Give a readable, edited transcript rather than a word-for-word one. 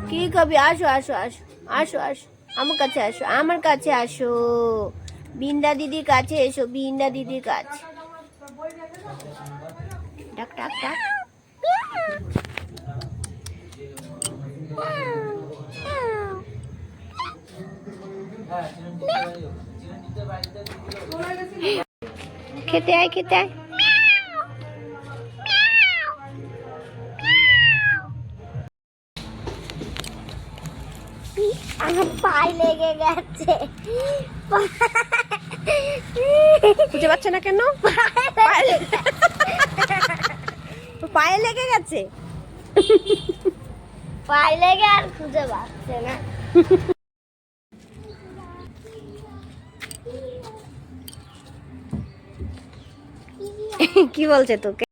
কি কবি? আসো আসো আসো আসো আসো, আমার কাছে আসো, আমার কাছে আসো, বিন্দা দিদির কাছে এসো, বিন্দা দিদির কাছে। ডাক ডাক ডাক। খেতে আয়, খেতে আয়। আমার পায়ে লেগে গেছে। খুঁজে পাচ্ছে না কেন? পায়ে লেগে গেছে, পায়ে লেগে আর খুঁজে পাচ্ছে না। কি বলছে তোকে?